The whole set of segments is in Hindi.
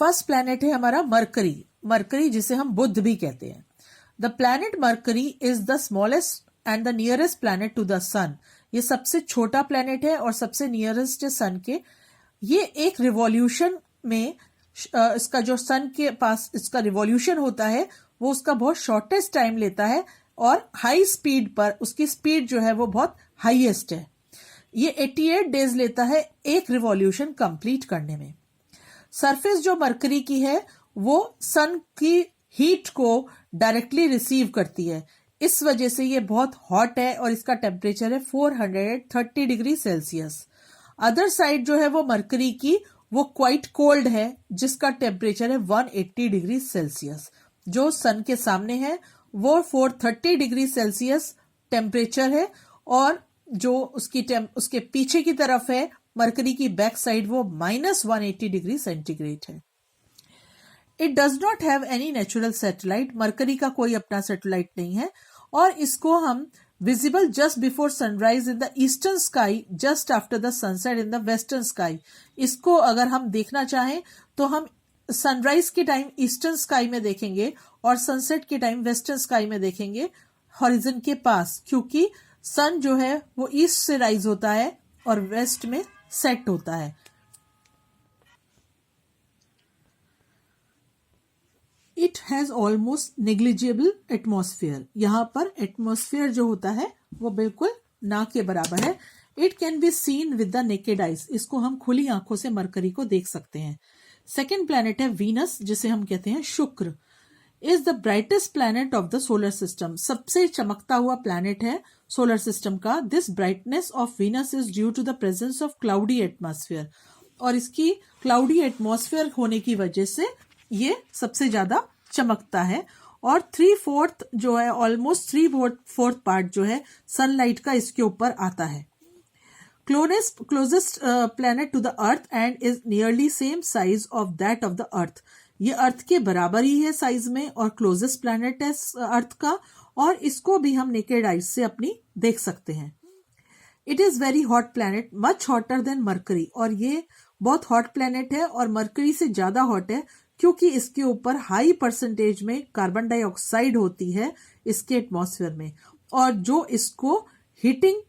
फर्स्ट प्लैनेट है हमारा मरकरी। मरकरी जिसे हम बुध भी कहते हैं। The planet Mercury is the smallest and the nearest planet to the sun. ये सबसे छोटा प्लैनेट है और सबसे नियरेस्ट है सन के। ये एक रिवॉल्यूशन में इसका जो सन के पास इसका रिवॉल्यूशन होता है वो उसका बहुत शॉर्टेस्ट टाइम लेता है और हाई स्पीड पर उसकी स्पीड जो है वो बहुत हाईएस्ट है। ये 88 डेज लेता है एक रिवॉल्यूशन कंप्लीट करने में। सरफेस जो मरकरी की है वो सन की हीट को डायरेक्टली रिसीव करती है, इस वजह से ये बहुत हॉट है और इसका टेम्परेचर है 430 डिग्री सेल्सियस। अदर साइड जो है वो मरकरी की वो क्वाइट कोल्ड है जिसका टेम्परेचर है 180 डिग्री सेल्सियस। जो सन के सामने है वो 430 डिग्री सेल्सियस टेम्परेचर है और जो उसके पीछे की तरफ है मरकरी की बैक साइड वो -180 डिग्री सेंटीग्रेड है। It does not have any natural satellite. Mercury का कोई अपना सैटेलाइट नहीं है और इसको हम visible just before sunrise in the eastern sky, just after the sunset in the western sky. इसको अगर हम देखना चाहें तो हम सनराइज के टाइम ईस्टर्न स्काई में देखेंगे और सनसेट के टाइम वेस्टर्न स्काई में देखेंगे हॉरिजन के पास, क्योंकि सन जो है वो ईस्ट से राइज होता है और वेस्ट में सेट होता है। It has almost negligible atmosphere. यहाँ पर एटमॉस्फेयर जो होता है वो बिल्कुल ना के बराबर है। It can be seen with the naked eyes. इसको हम खुली आंखों से मरकरी को देख सकते हैं। सेकेंड प्लैनेट है वीनस जिसे हम कहते हैं Shukra. Is the brightest planet of the solar system. सबसे चमकता हुआ प्लैनेट है सोलर सिस्टम का। This brightness of Venus is due to the presence of cloudy atmosphere. और इसकी क्लाउडी एटमॉस्फेयर होने की वजह से ये सबसे ज्यादा चमकता है। और 3/4 जो है ऑलमोस्ट 3/4 पार्ट जो है सनलाइट का इसके ऊपर आता है। Closest planet to the earth and is nearly same size of that of the earth. ये अर्थ के बराबर ही है साइज में और क्लोजेस्ट प्लैनेट है अर्थ का, और इसको भी हम नेकेड आइज से अपनी देख सकते हैं। It is very hot planet, much hotter then mercury. और ये बहुत हॉट प्लैनेट है और मरकरी से ज्यादा हॉट है क्योंकि इसके ऊपर हाई परसेंटेज में कार्बन डाइऑक्साइड होती है इसके एटमॉस्फेयर में, और जो इसको हीटिंग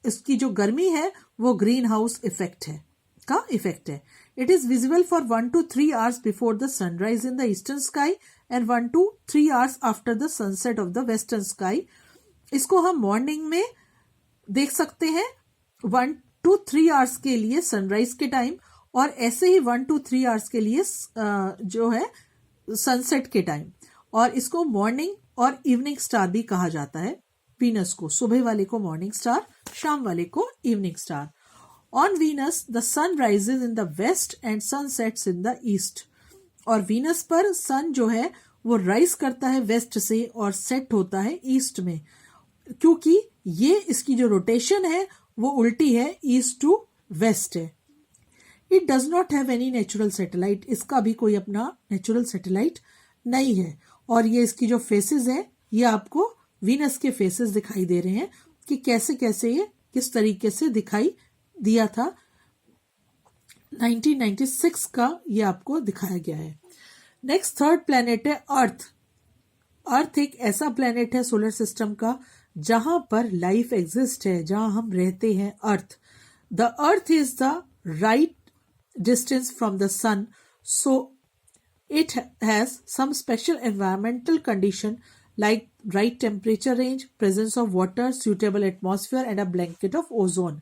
इसकी जो गर्मी है वो ग्रीन हाउस इफेक्ट है। It is visible for 1 to 3 hours before the sunrise in the eastern sky and 1 to 3 hours after the sunset of the western sky. इसको हम मॉर्निंग में देख सकते हैं 1 to 3 hours के लिए सनराइज के टाइम, और ऐसे ही 1 to 3 hours के लिए जो है सनसेट के टाइम। और इसको मॉर्निंग और इवनिंग स्टार भी कहा जाता है। वीनस को सुबह वाले को मॉर्निंग स्टार, शाम वाले को evening star. On Venus, the sun rises in the west and sun sets in the east. और वीनस पर सन जो है वो राइज करता है वेस्ट से और सेट होता है ईस्ट में, क्योंकि ये इसकी जो रोटेशन है वो उल्टी है, ईस्ट टू वेस्ट है। It does not have any natural satellite. इसका भी कोई अपना नेचुरल सैटेलाइट नहीं है। और ये इसकी जो फेसेस है ये आपको वीनस के फेसेस दिखाई दे रहे हैं कि कैसे कैसे ये किस तरीके से दिखाई दिया था। 1996 का ये आपको दिखाया गया है। नेक्स्ट थर्ड प्लैनेट है अर्थ। अर्थ एक ऐसा प्लैनेट है सोलर सिस्टम का जहां पर लाइफ एग्जिस्ट है, जहां हम रहते हैं। The earth is the right distance from the sun, so it has some special environmental condition like right temperature range, presence of water, suitable atmosphere and a blanket of ozone.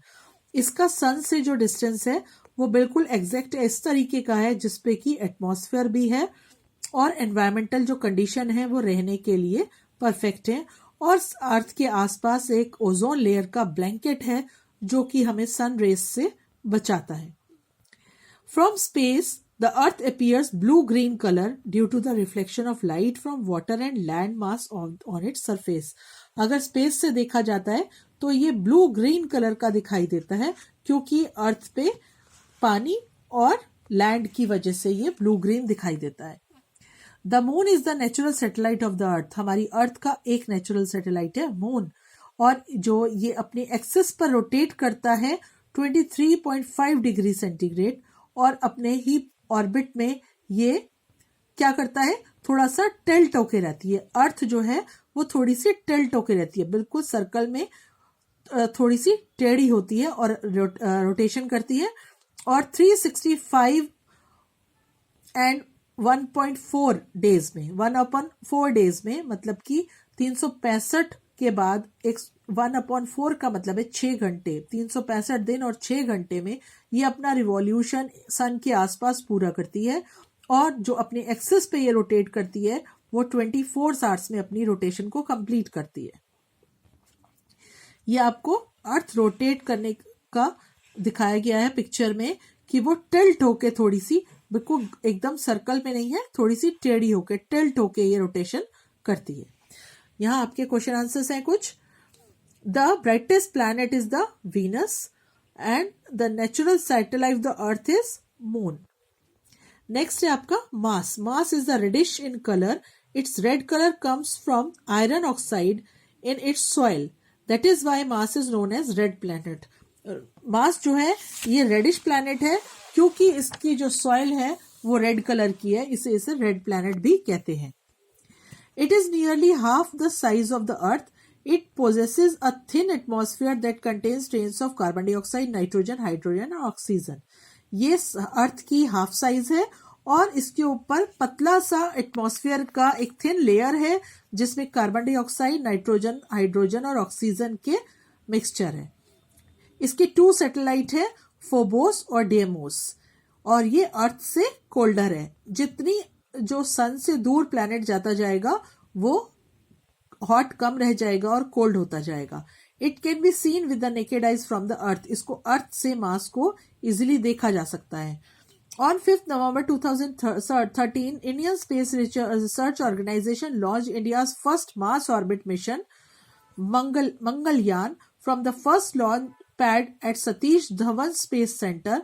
इसका सन से जो डिस्टेंस है वो बिल्कुल एग्जैक्ट इस तरीके का है जिसपे कि एटमॉस्फेयर भी है और एनवायरमेंटल जो कंडीशन है वो रहने के लिए परफेक्ट है। और अर्थ के आसपास एक ओजोन लेयर का ब्लैंकेट है जो कि हमें सन रेज से बचाता है। From space the earth appears blue green colour due to the reflection of light from water and land mass on its surface. अगर स्पेस से देखा जाता है तो ये ब्लू ग्रीन कलर का दिखाई देता है क्योंकि अर्थ पे पानी और लैंड की वजह से ये ब्लू ग्रीन दिखाई देता है। The moon is the natural satellite of the अर्थ। हमारी अर्थ का एक नेचुरल सैटेलाइट है मून, और जो ये अपने एक्सिस पर रोटेट करता है 23.5 डिग्री सेंटीग्रेड और अपने ही ऑर्बिट में ये क्या करता है, थोड़ा सा टिल्ट होके रहती है। अर्थ जो है वो थोड़ी सी टिल्ट होके रहती है, बिल्कुल सर्कल में थोड़ी सी टेढ़ी होती है और रोटेशन करती है। और 365 एंड 1.4 डेज में, 1/4 डेज में, मतलब कि 365 के बाद एक 1/4 का मतलब है 6 घंटे, 365 दिन और 6 घंटे में ये अपना रिवॉल्यूशन सन के आसपास पूरा करती है। और जो अपने एक्सिस पे ये रोटेट करती है वो 24 आवर्स में अपनी रोटेशन को कंप्लीट करती है। ये आपको अर्थ रोटेट करने का दिखाया गया है पिक्चर में कि वो टिल्ट होके थोड़ी सी, बिल्कुल एकदम सर्कल में नहीं है, थोड़ी सी टेढ़ी होके टिल्ट होके ये रोटेशन करती है। यहाँ आपके क्वेश्चन आंसर्स हैं कुछ। The brightest planet is the Venus and the natural satellite the earth is moon. Next है आपका Mars. Mars is the reddish in colour. Its red colour comes from iron oxide in its soil, that is why Mars is known as red planet. Mars जो है ये रेडिश प्लैनेट है क्योंकि इसकी जो सॉइल है वो रेड कलर की है, इसे रेड प्लैनेट भी कहते हैं। It is nearly half the size of the earth. It possesses a thin atmosphere that contains trains of carbon dioxide, nitrogen, hydrogen और ऑक्सीजन। ये अर्थ की हाफ साइज है और इसके ऊपर पतला सा एटमॉस्फेयर का एक थिन लेयर है जिसमें कार्बन डाइऑक्साइड, नाइट्रोजन, हाइड्रोजन और ऑक्सीजन के मिक्सचर है। इसके 2 सैटेलाइट है, फोबोस और डेमोस, और ये अर्थ से कोल्डर है। जितनी जो सन से दूर प्लैनेट जाता जाएगा वो हॉट कम रह जाएगा और कोल्ड होता जाएगा। It can be seen with the naked eyes from the earth. इसको अर्थ से मास को इजिली देखा जा सकता है। On 5th November 2013, Indian Space Research Organization launched India's first Mars orbit mission, Mangalyaan, from the first launch pad at Satish Dhawan Space Center,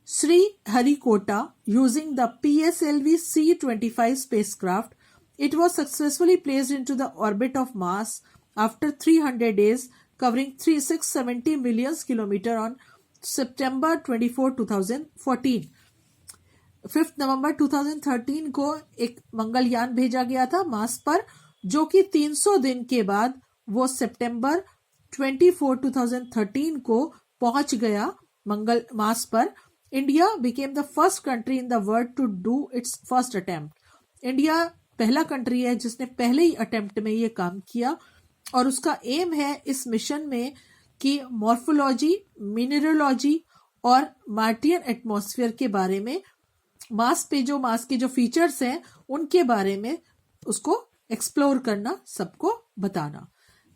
Sriharikota, using the PSLV C-25 spacecraft. It was successfully placed into the orbit of Mars after 300 days, covering 670 million kilometers on September 24, 2014। 5 नवंबर 2013 को एक मंगलयान भेजा गया था मार्स पर, जो कि 300 दिन के बाद वो सितंबर 24, 2013 को पहुंच गया मार्स पर। India became the first country in the world to do its first attempt. India पहला कंट्री है जिसने पहले ही अटेम्प्ट में ये काम किया और उसका एम है इस मिशन में कि मॉर्फोलॉजी, मिनरलॉजी और मार्टियन एटमॉस्फेयर के बारे में, मार्स के जो फीचर्स हैं उनके बारे में उसको एक्सप्लोर करना, सबको बताना।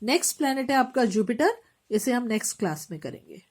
नेक्स्ट प्लैनेट है आपका जुपिटर। इसे हम नेक्स्ट क्लास में करेंगे।